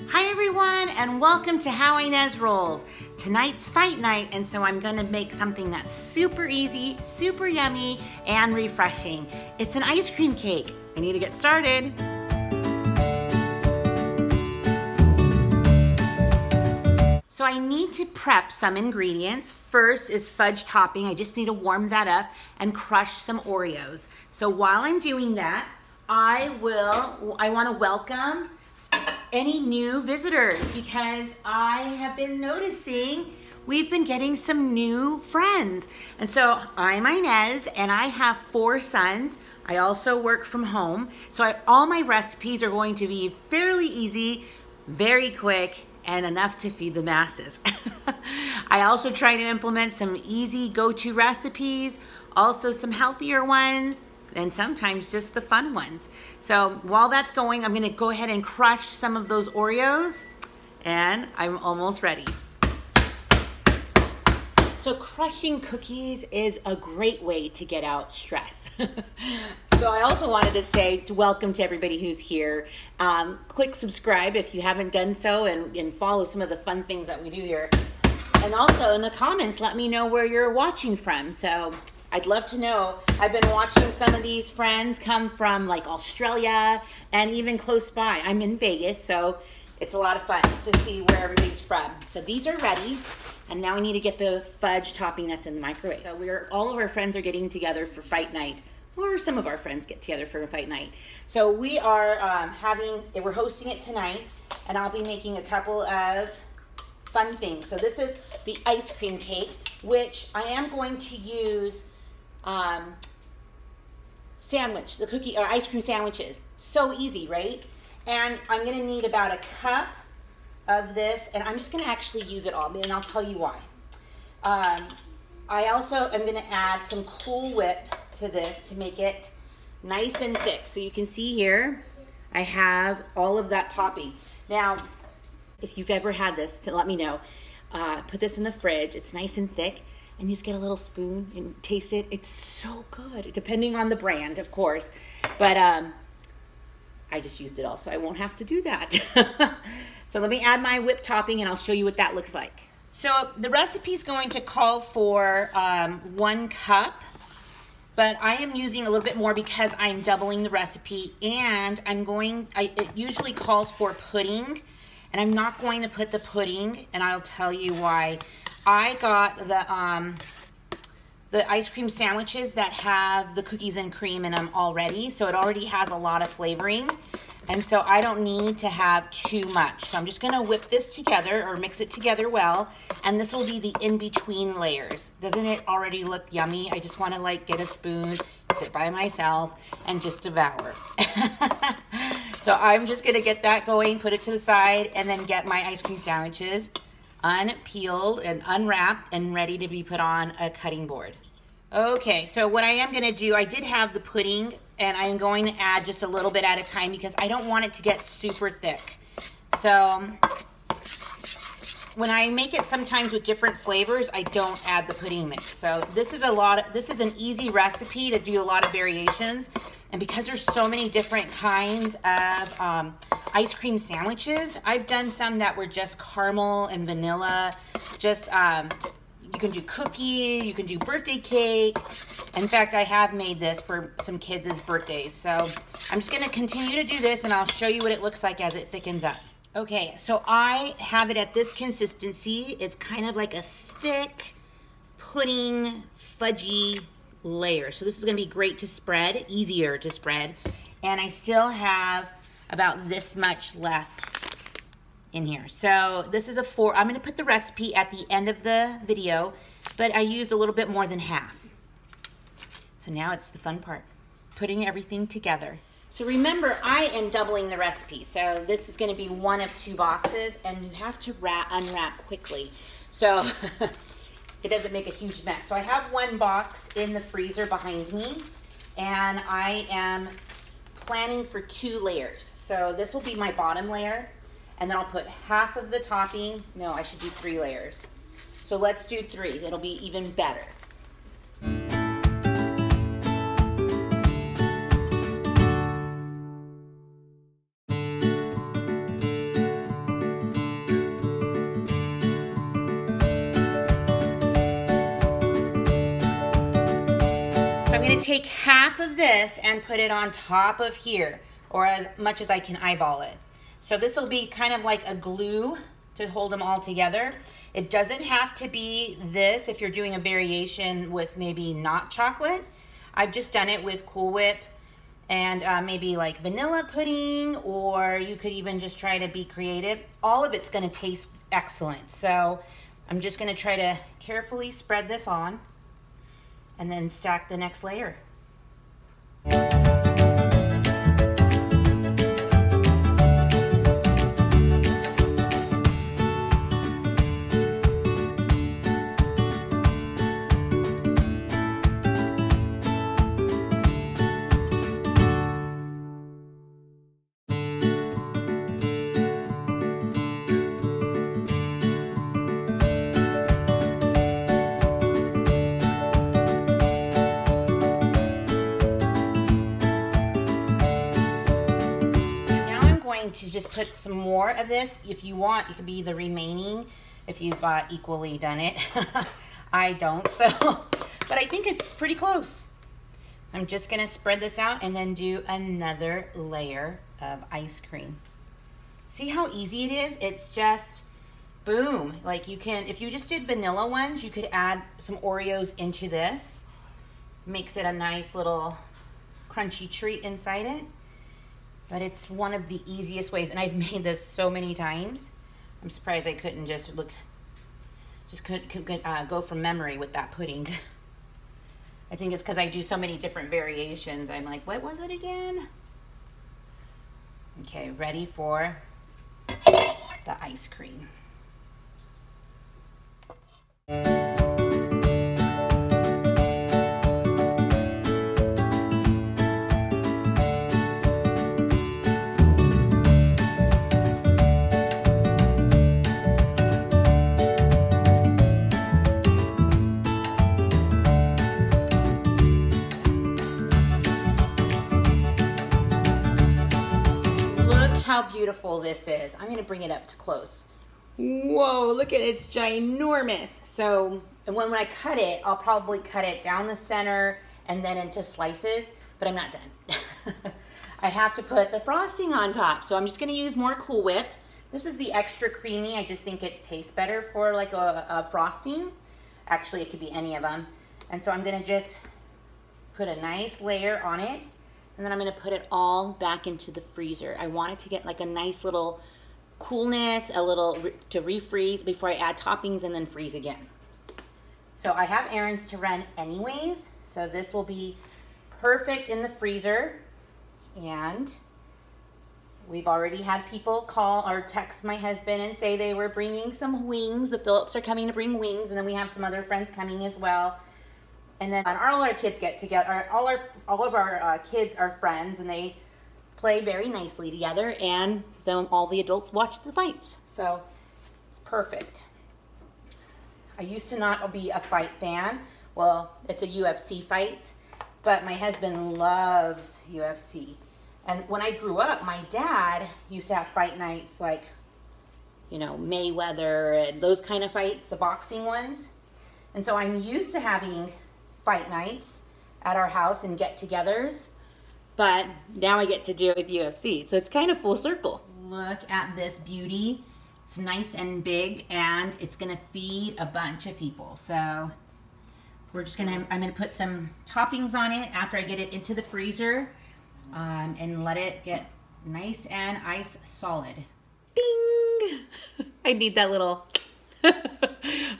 Hi everyone, and welcome to How Ines Rolls. Tonight's fight night, and so I'm gonna make something that's super easy, super yummy, and refreshing. It's an ice cream cake. I need to get started. So I need to prep some ingredients. First is fudge topping. I just need to warm that up and crush some Oreos. So while I'm doing that, I wanna welcome any new visitors because I have been noticing we've been getting some new friends. And so I'm Ines and I have 4 sons. I also work from home. So all my recipes are going to be fairly easy, very quick, and enough to feed the masses. I also try to implement some easy go-to recipes, also some healthier ones, and sometimes just the fun ones. So while that's going, I'm gonna go ahead and crush some of those Oreos, and I'm almost ready. So crushing cookies is a great way to get out stress. So I also wanted to say welcome to everybody who's here. Click subscribe if you haven't done so, and follow some of the fun things that we do here. And also in the comments, let me know where you're watching from. So I'd love to know. I've been watching some of these friends come from like Australia and even close by. I'm in Vegas, so it's a lot of fun to see where everybody's from. So these are ready, and now I need to get the fudge topping that's in the microwave. So all of our friends are getting together for fight night, or some of our friends get together for a fight night. So we are we're hosting it tonight, and I'll be making a couple of fun things. So this is the ice cream cake, which I am going to use ice cream sandwiches. So easy, right? And I'm gonna need about a cup of this, and I'm just gonna actually use it all, and I'll tell you why. I also am gonna add some Cool Whip to this to make it nice and thick. So you can see here, I have all of that topping. Now, if you've ever had this, let me know. Put this in the fridge, it's nice and thick, and you just get a little spoon and taste it. It's so good, depending on the brand, of course. But I just used it all, so I won't have to do that. So let me add my whipped topping, and I'll show you what that looks like. So the recipe is going to call for 1 cup, but I am using a little bit more because I'm doubling the recipe, and it usually calls for pudding, and I'm not going to put the pudding, and I'll tell you why. I got the ice cream sandwiches that have the cookies and cream in them already, so it already has a lot of flavoring, and so I don't need to have too much. So I'm just gonna whip this together, or mix it together well, and this will be the in-between layers. Doesn't it already look yummy? I just wanna like get a spoon, sit by myself, and just devour. So I'm just gonna get that going, put it to the side, and then get my ice cream sandwiches unpeeled and unwrapped and ready to be put on a cutting board. Okay, so what I am gonna do, I did have the pudding, and I'm going to add just a little bit at a time because I don't want it to get super thick. So when I make it sometimes with different flavors, I don't add the pudding mix. So this is an easy recipe to do a lot of variations. And because there's so many different kinds of ice cream sandwiches, I've done some that were just caramel and vanilla. Just, you can do cookie, you can do birthday cake. In fact, I have made this for some kids' birthdays. So I'm just gonna continue to do this, and I'll show you what it looks like as it thickens up. Okay, so I have it at this consistency. It's kind of like a thick pudding, fudgy layer. So this is gonna be great to spread, easier to spread. And I still have about this much left in here. So this is I'm gonna put the recipe at the end of the video, but I used a little bit more than half. So now it's the fun part, putting everything together. So remember, I am doubling the recipe. So this is gonna be 1 of 2 boxes, and you have to unwrap quickly, so it doesn't make a huge mess. So I have 1 box in the freezer behind me, and I am planning for 2 layers. So this will be my bottom layer, and then I'll put half of the topping. No, I should do 3 layers. So let's do 3, it'll be even better. gonna take half of this and put it on top of here, or as much as I can eyeball it. So this will be kind of like a glue to hold them all together. It doesn't have to be this if you're doing a variation with maybe not chocolate. I've just done it with Cool Whip and maybe like vanilla pudding, or you could even just try to be creative. All of it's gonna taste excellent. So I'm just gonna try to carefully spread this on and then stack the next layer. To just put some more of this. If you want, it could be the remaining if you've equally done it. I don't, so, but I think it's pretty close. I'm just gonna spread this out and then do another layer of ice cream. See how easy it is? It's just boom. Like you can, if you just did vanilla ones, you could add some Oreos into this. Makes it a nice little crunchy treat inside it. But it's one of the easiest ways, and I've made this so many times. I'm surprised I couldn't just go from memory with that pudding. I think it's because I do so many different variations. I'm like, what was it again? Okay, ready for the ice cream. How beautiful this is. I'm gonna bring it up to close. Whoa, look at it, it's ginormous. So, and when I cut it, I'll probably cut it down the center and then into slices, but I'm not done. I have to put the frosting on top. So I'm just gonna use more Cool Whip. This is the extra creamy. I just think it tastes better for like a frosting. Actually, it could be any of them. And so I'm gonna just put a nice layer on it. And then I'm gonna put it all back into the freezer. I want it to get like a nice little coolness, a little to refreeze before I add toppings and then freeze again. So I have errands to run anyways, so this will be perfect in the freezer. And we've already had people call or text my husband and say they were bringing some wings. The Phillips are coming to bring wings, and then we have some other friends coming as well. And then all our kids get together, all of our kids are friends, and they play very nicely together, and then all the adults watch the fights. So it's perfect. I used to not be a fight fan. Well, it's a UFC fight, but my husband loves UFC. And when I grew up, my dad used to have fight nights like, you know, Mayweather and those kind of fights, the boxing ones. And so I'm used to having fight nights at our house and get-togethers, but now I get to do it with UFC. So it's kind of full circle. Look at this beauty. It's nice and big, and it's gonna feed a bunch of people. So we're just I'm gonna put some toppings on it after I get it into the freezer, and let it get nice and ice solid. Ding! I need that little.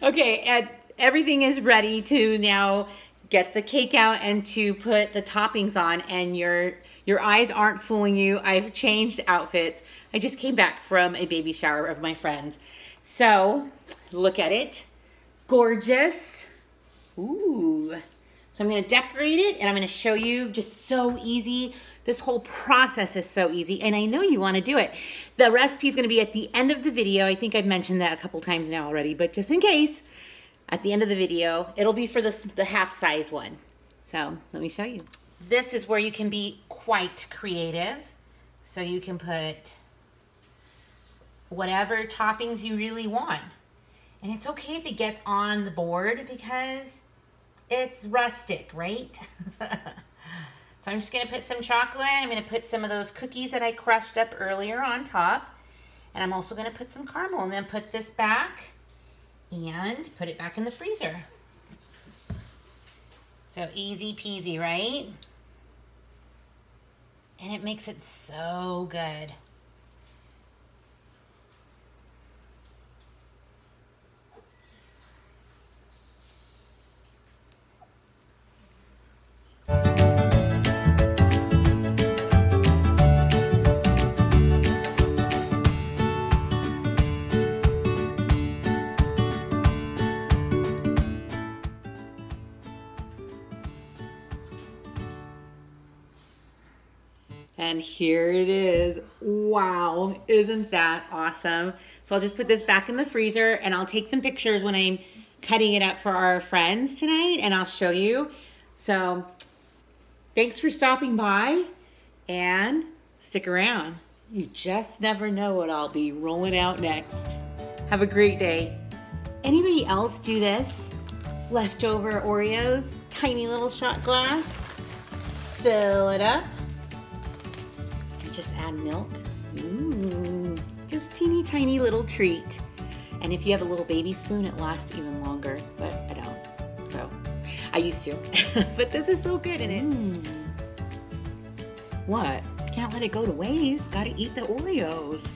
Okay, and everything is ready to now get the cake out and to put the toppings on, and your eyes aren't fooling you. I've changed outfits. I just came back from a baby shower of my friends. So look at it. Gorgeous. Ooh. So I'm gonna decorate it, and I'm gonna show you, just so easy. This whole process is so easy, and I know you wanna do it. The recipe is gonna be at the end of the video. I think I've mentioned that a couple times now already, but just in case, at the end of the video, it'll be for the half size one. So let me show you. This is where you can be quite creative. So you can put whatever toppings you really want. And it's okay if it gets on the board, because It's rustic, right? So I'm just gonna put some chocolate. I'm gonna put some of those cookies that I crushed up earlier on top. And I'm also gonna put some caramel and then put this back and put it back in the freezer. So easy peasy, right? And it makes it so good. And here it is. Wow, isn't that awesome? So I'll just put this back in the freezer and I'll take some pictures when I'm cutting it up for our friends tonight and I'll show you. So thanks for stopping by and stick around. You just never know what I'll be rolling out next. Have a great day. Anybody else do this? Leftover Oreos, tiny little shot glass, fill it up. Just add milk. Ooh, just teeny tiny little treat. And if you have a little baby spoon, it lasts even longer, but I don't. So I used to. But this is so good, and it. What? Can't let it go to waste. Gotta eat the Oreos.